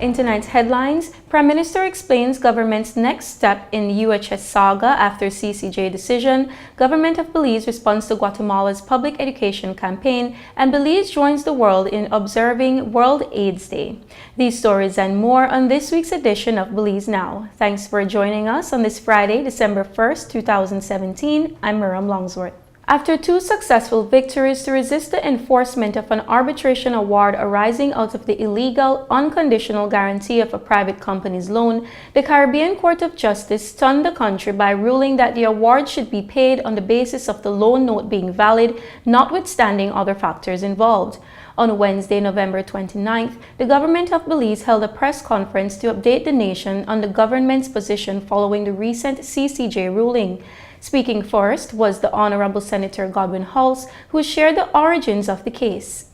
In tonight's headlines, Prime Minister explains government's next step in UHS saga after CCJ decision, Government of Belize responds to Guatemala's public education campaign, and Belize joins the world in observing World AIDS Day. These stories and more on this week's edition of Belize Now. Thanks for joining us on this Friday, December 1st, 2017. I'm Miriam Longsworth. After two successful victories to resist the enforcement of an arbitration award arising out of the illegal, unconditional guarantee of a private company's loan, the Caribbean Court of Justice stunned the country by ruling that the award should be paid on the basis of the loan note being valid, notwithstanding other factors involved. On Wednesday, November 29th, the government of Belize held a press conference to update the nation on the government's position following the recent CCJ ruling. Speaking first was the Honorable Senator Godwin Hulse, who shared the origins of the case.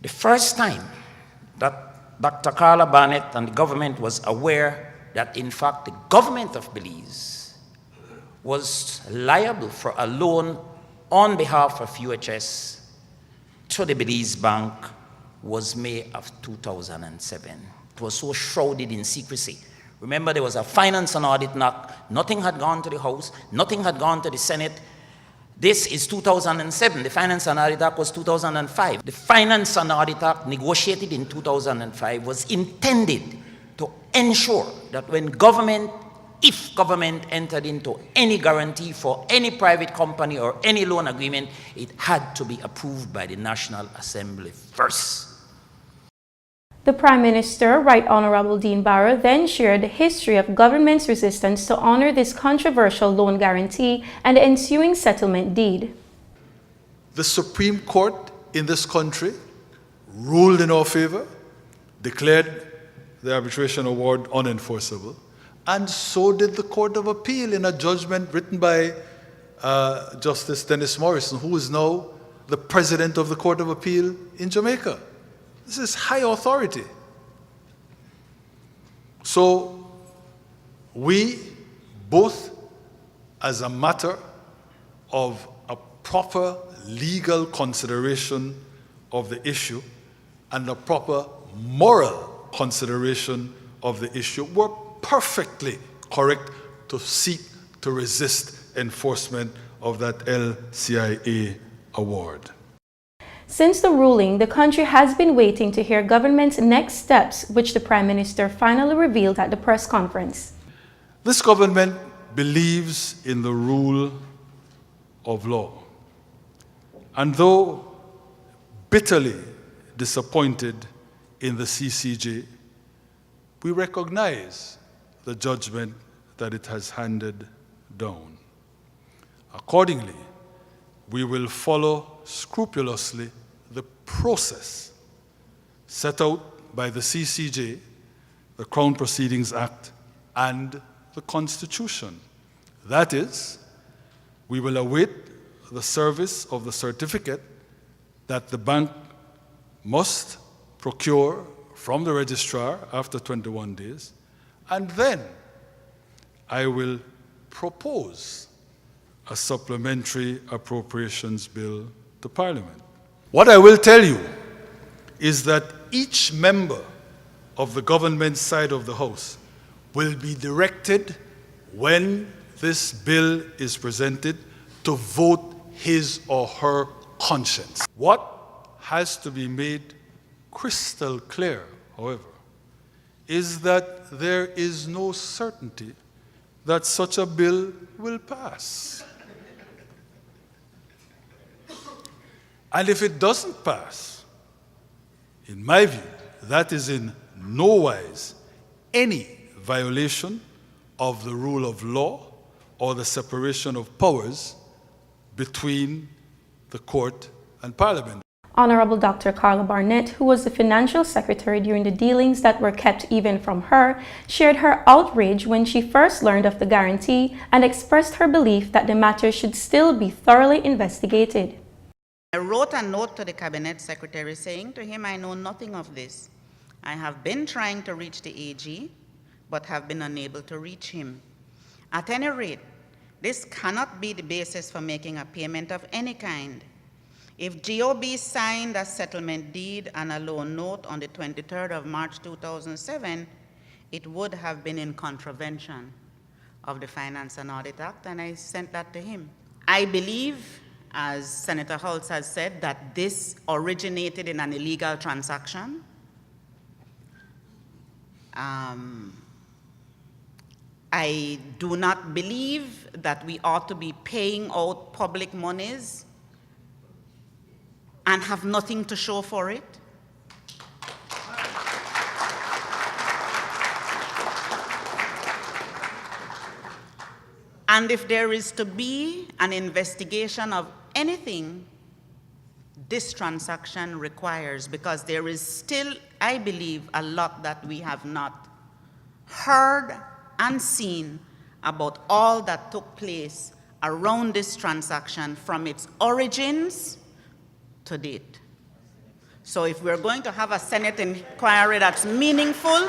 The first time that Dr. Carla Barnett and the government was aware that, in fact, the government of Belize was liable for a loan on behalf of UHS to the Belize Bank was May of 2007. It was so shrouded in secrecy. Remember, there was a Finance and Audit Act. Nothing had gone to the House. Nothing had gone to the Senate. This is 2007. The Finance and Audit Act was 2005. The Finance and Audit Act, negotiated in 2005, was intended to ensure that when government, if government entered into any guarantee for any private company or any loan agreement, it had to be approved by the National Assembly first. The Prime Minister, Right Honorable Dean Barrow, then shared the history of government's resistance to honor this controversial loan guarantee and the ensuing settlement deed. The Supreme Court in this country ruled in our favor, declared the arbitration award unenforceable, and so did the Court of Appeal in a judgment written by Justice Dennis Morrison, who is now the President of the Court of Appeal in Jamaica. This is high authority. So we, both as a matter of a proper legal consideration of the issue and a proper moral consideration of the issue, were perfectly correct to seek to resist enforcement of that LCIA award. Since the ruling, the country has been waiting to hear government's next steps, which the Prime Minister finally revealed at the press conference. This government believes in the rule of law. And though bitterly disappointed in the CCJ, we recognize the judgment that it has handed down. Accordingly, we will follow scrupulously the process set out by the CCJ, the Crown Proceedings Act, and the Constitution. That is, we will await the service of the certificate that the bank must procure from the registrar after 21 days, and then I will propose a supplementary appropriations bill to Parliament. What I will tell you is that each member of the government side of the House will be directed, when this bill is presented, to vote his or her conscience. What has to be made crystal clear, however, is that there is no certainty that such a bill will pass. And if it doesn't pass, in my view, that is in no wise any violation of the rule of law or the separation of powers between the court and Parliament. Honorable Dr. Carla Barnett, who was the Financial Secretary during the dealings that were kept even from her, shared her outrage when she first learned of the guarantee and expressed her belief that the matter should still be thoroughly investigated. I wrote a note to the Cabinet Secretary saying to him, I know nothing of this. I have been trying to reach the AG, but have been unable to reach him. At any rate, this cannot be the basis for making a payment of any kind. If GOB signed a settlement deed and a loan note on the 23rd of March 2007, it would have been in contravention of the Finance and Audit Act, and I sent that to him. I believe, as Senator Holtz has said, that this originated in an illegal transaction. I do not believe that we ought to be paying out public monies and have nothing to show for it. And if there is to be an investigation of anything, this transaction requires, because there is still, I believe, a lot that we have not heard and seen about all that took place around this transaction from its origins to date. So if we're going to have a Senate inquiry that's meaningful,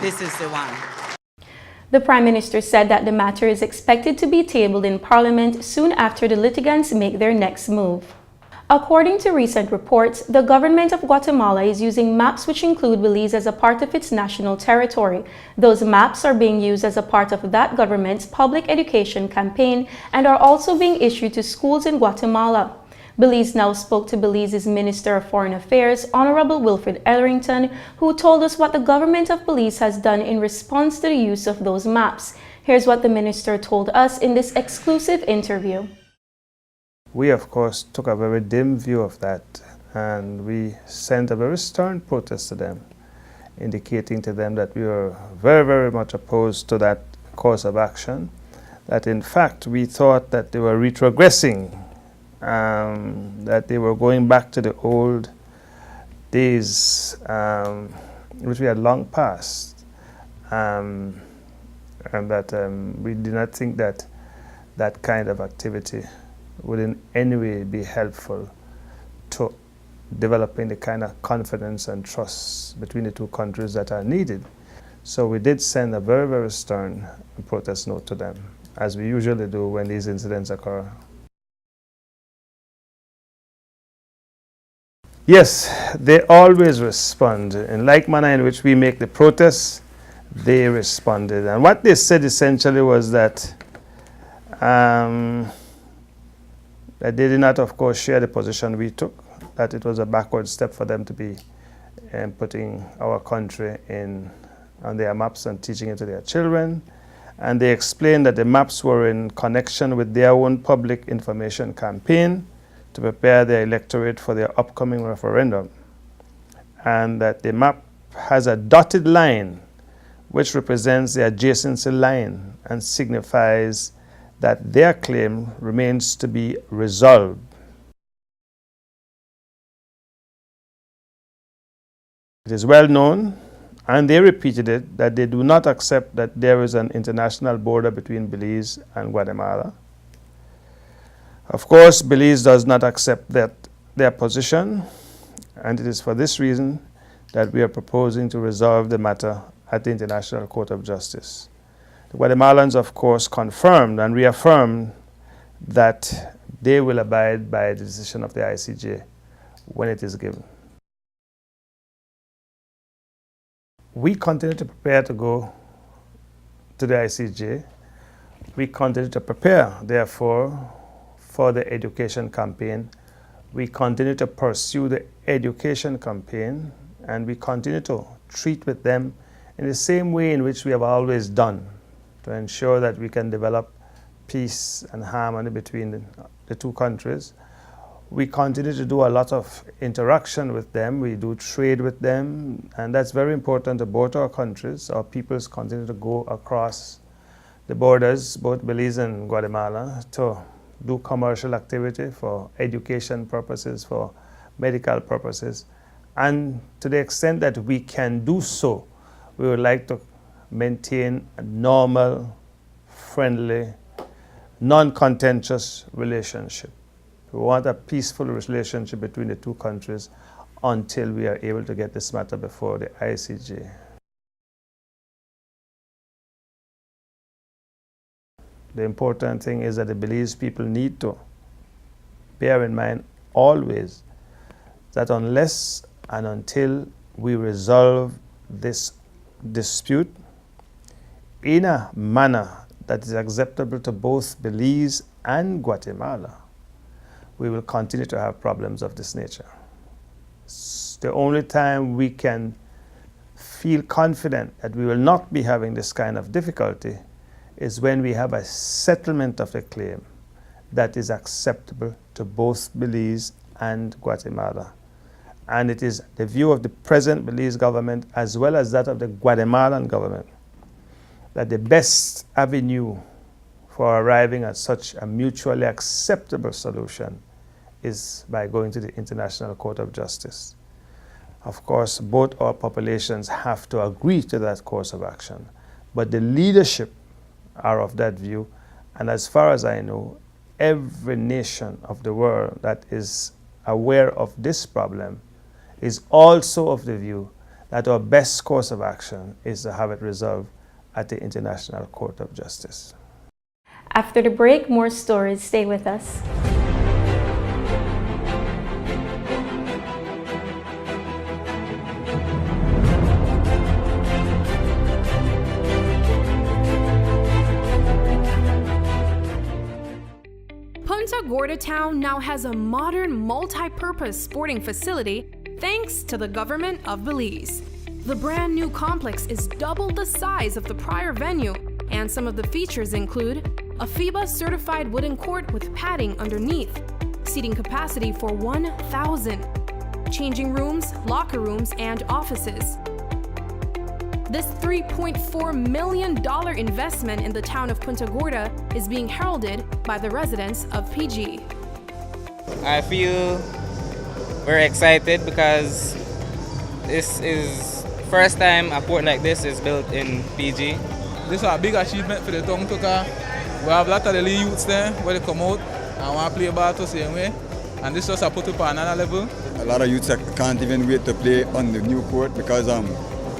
this is the one. The Prime Minister said that the matter is expected to be tabled in Parliament soon after the litigants make their next move. According to recent reports, the government of Guatemala is using maps which include Belize as a part of its national territory. Those maps are being used as a part of that government's public education campaign and are also being issued to schools in Guatemala. Belize Now spoke to Belize's Minister of Foreign Affairs, Honorable Wilfred Ellerington, who told us what the government of Belize has done in response to the use of those maps. Here's what the minister told us in this exclusive interview. We, of course, took a very dim view of that, and we sent a very stern protest to them, indicating to them that we were very, very much opposed to that course of action, that in fact we thought that they were retrogressing, that they were going back to the old days, which we had long passed, and that we did not think that that kind of activity would in any way be helpful to developing the kind of confidence and trust between the two countries that are needed. So we did send a very, very stern protest note to them, as we usually do when these incidents occur. Yes, they always respond. In like manner in which we make the protests, they responded. And what they said essentially was that that they did not, of course, share the position we took, that it was a backward step for them to be putting our country on their maps and teaching it to their children. And they explained that the maps were in connection with their own public information campaign to prepare their electorate for their upcoming referendum. And that the map has a dotted line which represents the adjacency line and signifies that their claim remains to be resolved. It is well known, and they repeated it, that they do not accept that there is an international border between Belize and Guatemala. Of course, Belize does not accept their position, and it is for this reason that we are proposing to resolve the matter at the International Court of Justice. The Guatemalans, of course, confirmed and reaffirmed that they will abide by the decision of the ICJ when it is given. We continue to prepare to go to the ICJ. We continue to prepare, therefore, for the education campaign. We continue to pursue the education campaign, and we continue to treat with them in the same way in which we have always done, to ensure that we can develop peace and harmony between the two countries. We continue to do a lot of interaction with them. We do trade with them, and that's very important to both our countries. Our peoples continue to go across the borders, both Belize and Guatemala, to do commercial activity for education purposes, for medical purposes. And to the extent that we can do so, we would like to maintain a normal, friendly, non-contentious relationship. We want a peaceful relationship between the two countries until we are able to get this matter before the ICJ. The important thing is that the Belize people need to bear in mind always that unless and until we resolve this dispute in a manner that is acceptable to both Belize and Guatemala, we will continue to have problems of this nature. The only time we can feel confident that we will not be having this kind of difficulty is when we have a settlement of the claim that is acceptable to both Belize and Guatemala. And it is the view of the present Belize government as well as that of the Guatemalan government that the best avenue for arriving at such a mutually acceptable solution is by going to the International Court of Justice. Of course, both our populations have to agree to that course of action, but the leadership are of that view, and as far as I know, every nation of the world that is aware of this problem is also of the view that our best course of action is to have it resolved at the International Court of Justice. After the break, more stories. Stay with us. Punta Gorda Town now has a modern multi-purpose sporting facility thanks to the government of Belize. The brand new complex is double the size of the prior venue, and some of the features include a FIBA certified wooden court with padding underneath, seating capacity for 1,000, changing rooms, locker rooms, and offices. This $3.4 million investment in the town of Punta Gorda is being heralded by the residents of PG. I feel very excited because this is first time a port like this is built in PG. This is a big achievement for the town because we have a lot of the youths there where they come out and want to play ball the same way, and this just a put up on another level. A lot of youths can't even wait to play on the new court because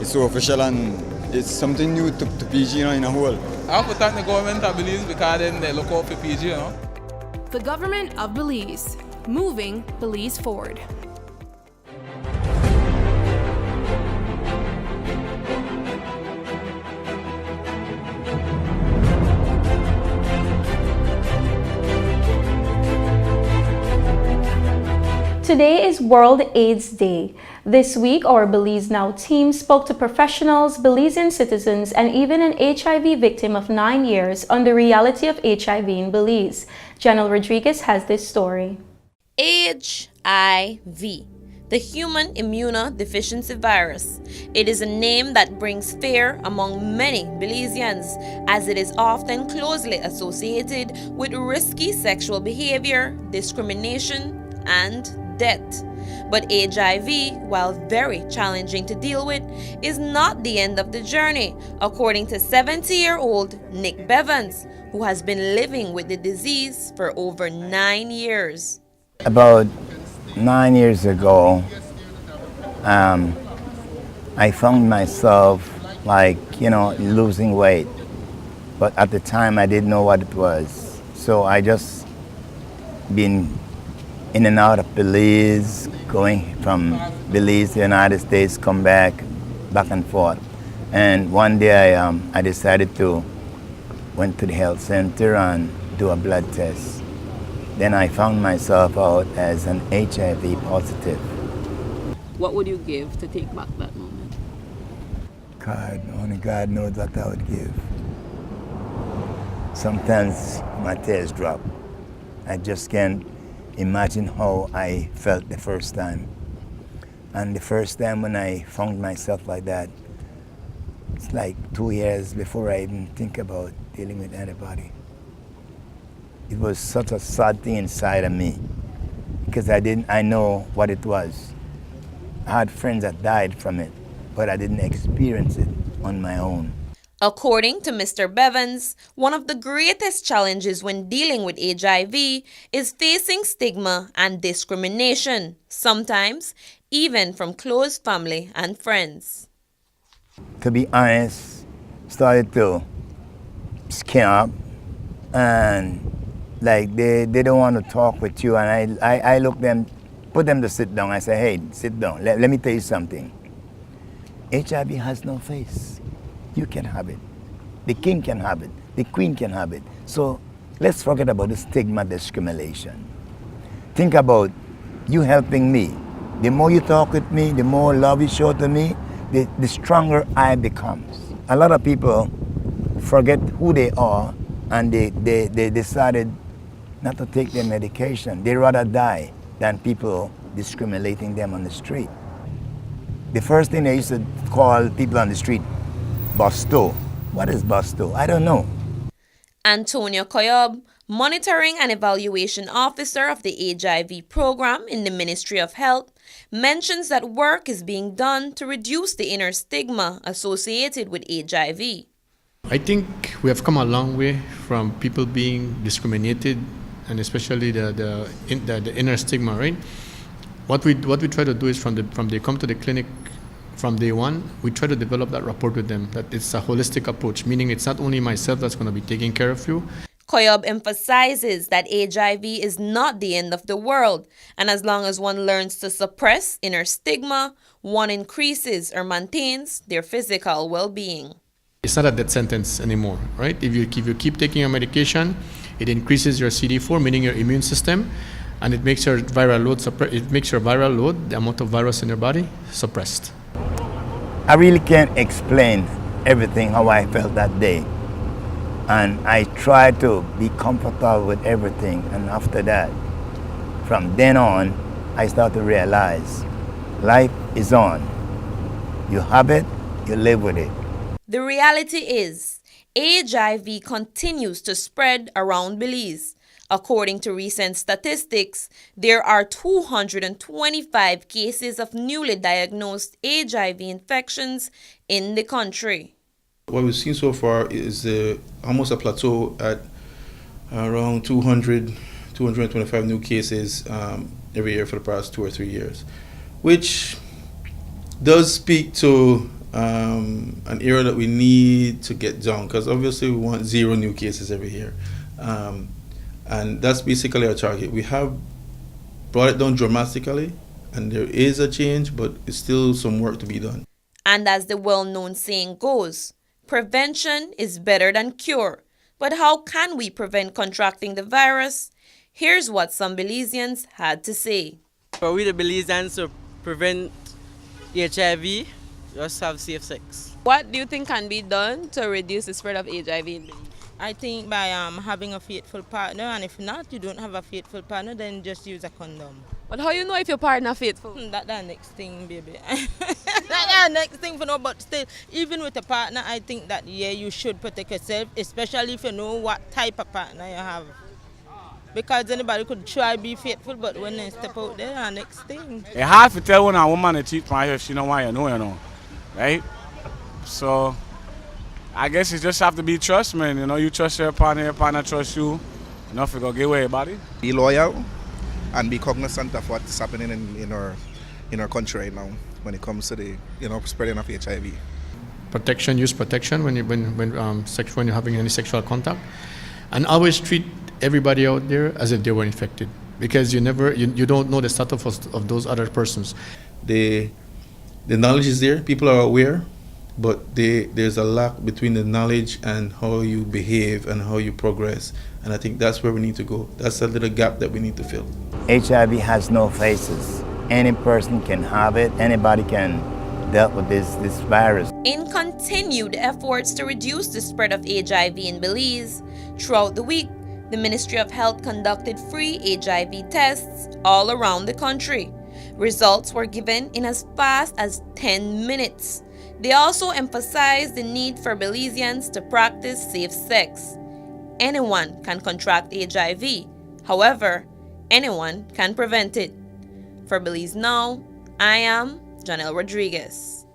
it's so official and it's something new to PG, in a whole. I want to thank the government of Belize because then they look out for PG, The government of Belize, moving Belize forward. Today is World AIDS Day. This week, our Belize Now team spoke to professionals, Belizean citizens, and even an HIV victim of 9 years on the reality of HIV in Belize. Janelle Rodriguez has this story. HIV, the human immunodeficiency virus. It is a name that brings fear among many Belizeans, as it is often closely associated with risky sexual behavior, discrimination, and death. But HIV, while very challenging to deal with, is not the end of the journey, according to 70-year-old Nick Bevans, who has been living with the disease for over 9 years. About 9 years ago, I found myself losing weight, but at the time I didn't know what it was. So I just been in and out of Belize, going from Belize to the United States, come back and forth. And one day I decided to went to the health center and do a blood test. Then I found myself out as an HIV positive. What would you give to take back that moment? God, only God knows what I would give. Sometimes my tears drop. I just can't imagine how I felt the first time. And the first time when I found myself like that, it's like 2 years before I even think about dealing with anybody. It was such a sad thing inside of me because I know what it was. I had friends that died from it, but I didn't experience it on my own. According to Mr. Bevans, one of the greatest challenges when dealing with HIV is facing stigma and discrimination, sometimes even from close family and friends. To be honest, started to scare up and like they don't want to talk with you, and I look them, put them to sit down. I say, hey, sit down. Let me tell you something. HIV has no face. You can have it. The king can have it. The queen can have it. So let's forget about the stigma discrimination. Think about you helping me. The more you talk with me, the more love you show to me, the stronger I become. A lot of people forget who they are, and they decided not to take their medication. They rather die than people discriminating them on the street. The first thing they used to call people on the street, Busto. What is Busto? I don't know. Antonio Koyob, Monitoring and Evaluation Officer of the HIV program in the Ministry of Health, mentions that work is being done to reduce the inner stigma associated with HIV. I think we have come a long way from people being discriminated, and especially the inner stigma, right? What we try to do is from they come to the clinic from day one, we try to develop that rapport with them, that it's a holistic approach, meaning it's not only myself that's going to be taking care of you. Koyob emphasizes that HIV is not the end of the world, and as long as one learns to suppress inner stigma, one increases or maintains their physical well-being. It's not a death sentence anymore, right? If you keep taking your medication, it increases your CD4, meaning your immune system, and it makes your viral load, the amount of virus in your body, suppressed. I really can't explain everything how I felt that day. And I tried to be comfortable with everything. And after that, from then on, I started to realize life is on. You have it, you live with it. The reality is, HIV continues to spread around Belize. According to recent statistics, there are 225 cases of newly diagnosed HIV infections in the country. What we've seen so far is almost a plateau at around 225 new cases every year for the past 2 or 3 years, which does speak to an area that we need to get down, because obviously we want 0 new cases every year. And that's basically our target. We have brought it down dramatically, and there is a change, but it's still some work to be done. And as the well-known saying goes, prevention is better than cure. But how can we prevent contracting the virus? Here's what some Belizeans had to say. For we the Belizeans to prevent HIV, just have safe sex. What do you think can be done to reduce the spread of HIV in Belize? I think by having a faithful partner, and if not, you don't have a faithful partner, then just use a condom. But how you know if your partner faithful? That's the next thing, baby. That's the next thing for no, but still, even with a partner, I think that, yeah, you should protect yourself, especially if you know what type of partner you have. Because anybody could try to be faithful, but when they step out there, the next thing. It's hard to tell when a woman is cheating on you if she don't want you know, right? So I guess you just have to be trust, man. You know, you trust your partner trusts you. Nothing gonna get away, buddy. Be loyal and be cognizant of what's happening in our country right now when it comes to the spreading of HIV. Protection, use protection when you're having any sexual contact, and always treat everybody out there as if they were infected, because you don't know the status of those other persons. The knowledge is there, people are aware, but there's a lack between the knowledge and how you behave and how you progress. And I think that's where we need to go. That's a little gap that we need to fill. HIV has no faces. Any person can have it. Anybody can deal with this virus. In continued efforts to reduce the spread of HIV in Belize, throughout the week, the Ministry of Health conducted free HIV tests all around the country. Results were given in as fast as 10 minutes. They also emphasized the need for Belizeans to practice safe sex. Anyone can contract HIV. However, anyone can prevent it. For Belize Now, I am Janelle Rodriguez.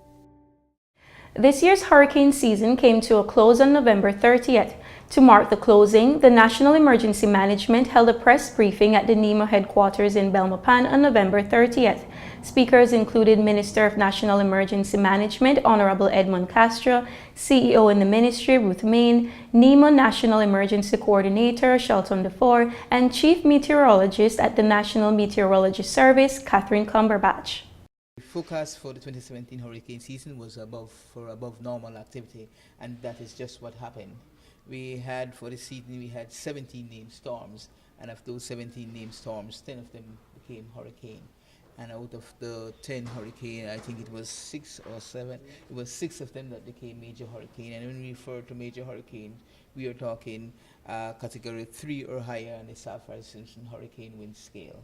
This year's hurricane season came to a close on November 30th. To mark the closing, the National Emergency Management held a press briefing at the NEMA headquarters in Belmopan on November 30th. Speakers included Minister of National Emergency Management, Honorable Edmund Castro, CEO in the Ministry, Ruth Main, NEMA National Emergency Coordinator, Shelton DeFore, and Chief Meteorologist at the National Meteorology Service, Catherine Cumberbatch. The forecast for the 2017 hurricane season was above normal activity, and that is just what happened. For the season, we had 17 named storms, and of those 17 named storms, 10 of them became hurricane. And out of the 10 hurricane, I think it was 6 or 7, it was 6 of them that became major hurricane. And when we refer to major hurricane, we are talking category 3 or higher on the Saffir-Simpson hurricane wind scale.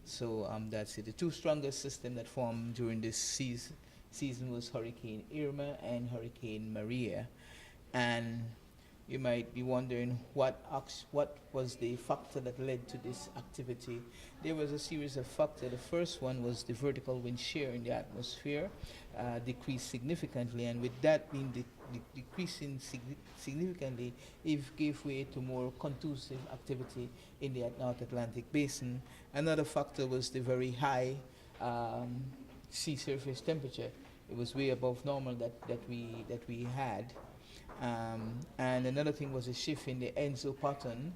So that's it. The two strongest systems that formed during this season was Hurricane Irma and Hurricane Maria. And you might be wondering what was the factor that led to this activity. There was a series of factors. The first one was the vertical wind shear in the atmosphere decreased significantly, and with that being decreasing significantly, it gave way to more conducive activity in the North Atlantic Basin. Another factor was the very high sea surface temperature. It was way above normal that we had. And another thing was a shift in the Enso pattern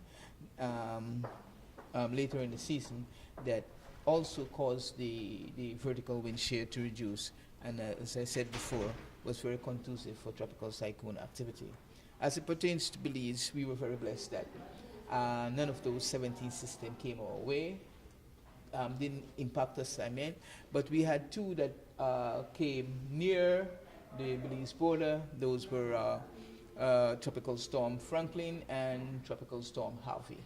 later in the season that also caused the vertical wind shear to reduce, and as I said before, was very conducive for tropical cyclone activity. As it pertains to Belize, we were very blessed that none of those 17 systems came our way, didn't impact us, but we had two that came near the Belize border. Those were Tropical Storm Franklin and Tropical Storm Harvey.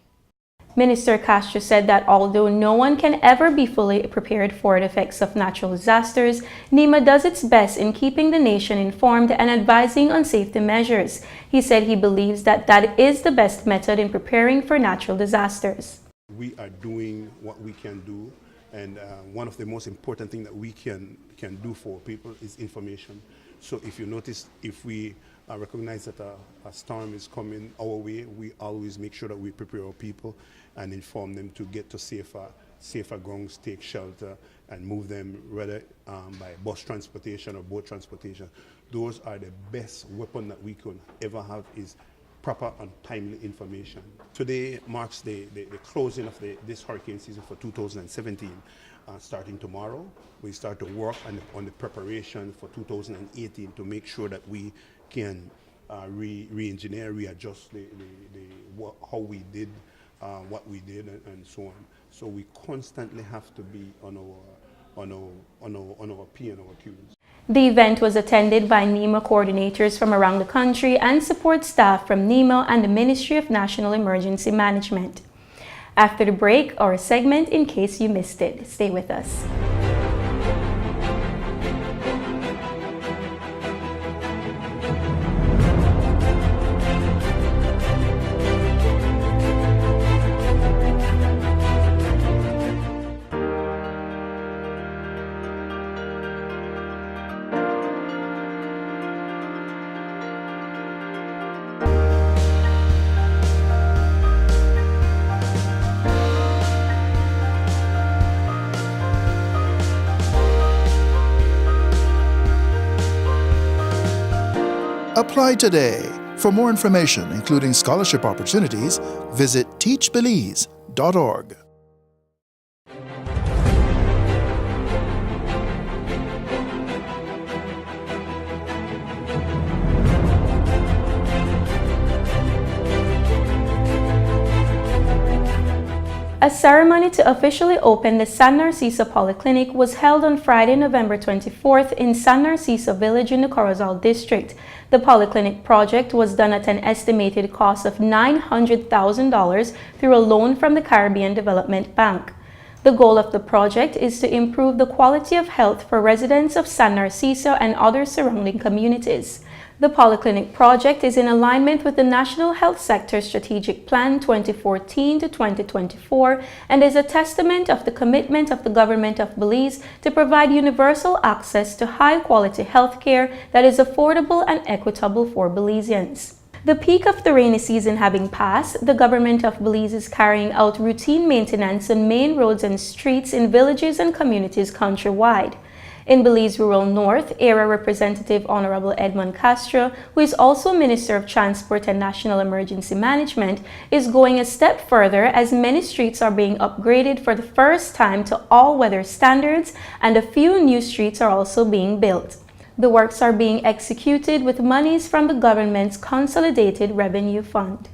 Minister Castro said that although no one can ever be fully prepared for the effects of natural disasters, NEMA does its best in keeping the nation informed and advising on safety measures. He said he believes that that is the best method in preparing for natural disasters. We are doing what we can do, and one of the most important things that we can do for people is information. So if you notice, if we recognize that a storm is coming our way, we always make sure that we prepare our people and inform them to get to safer grounds, take shelter, and move them whether by bus transportation or boat transportation. Those are the best weapon that we could ever have, is proper and timely information. Today marks the closing of this hurricane season for 2017. Starting tomorrow, we start to work on the preparation for 2018 to make sure that we can re-engineer, readjust how we did what we did, and so on. So we constantly have to be on our P and our Qs. The event was attended by NEMA coordinators from around the country and support staff from NEMA and the Ministry of National Emergency Management. After the break, our segment In Case You Missed It. Stay with us. Apply today. For more information, including scholarship opportunities, visit teachbelize.org. A ceremony to officially open the San Narciso Polyclinic was held on Friday, November 24th in San Narciso Village in the Corozal District. The Polyclinic project was done at an estimated cost of $900,000 through a loan from the Caribbean Development Bank. The goal of the project is to improve the quality of health for residents of San Narciso and other surrounding communities. The Polyclinic project is in alignment with the National Health Sector Strategic Plan 2014 to 2024 and is a testament of the commitment of the government of Belize to provide universal access to high-quality health care that is affordable and equitable for Belizeans. The peak of the rainy season having passed, the government of Belize is carrying out routine maintenance on main roads and streets in villages and communities countrywide. In Belize Rural North, Area Representative Honorable Edmund Castro, who is also Minister of Transport and National Emergency Management, is going a step further as many streets are being upgraded for the first time to all-weather standards and a few new streets are also being built. The works are being executed with monies from the government's Consolidated Revenue Fund.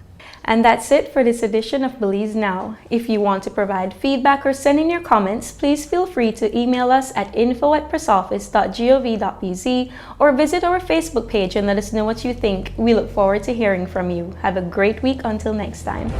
And that's it for this edition of Belize Now. If you want to provide feedback or send in your comments, please feel free to email us at info@pressoffice.gov.bz or visit our Facebook page and let us know what you think. We look forward to hearing from you. Have a great week until next time.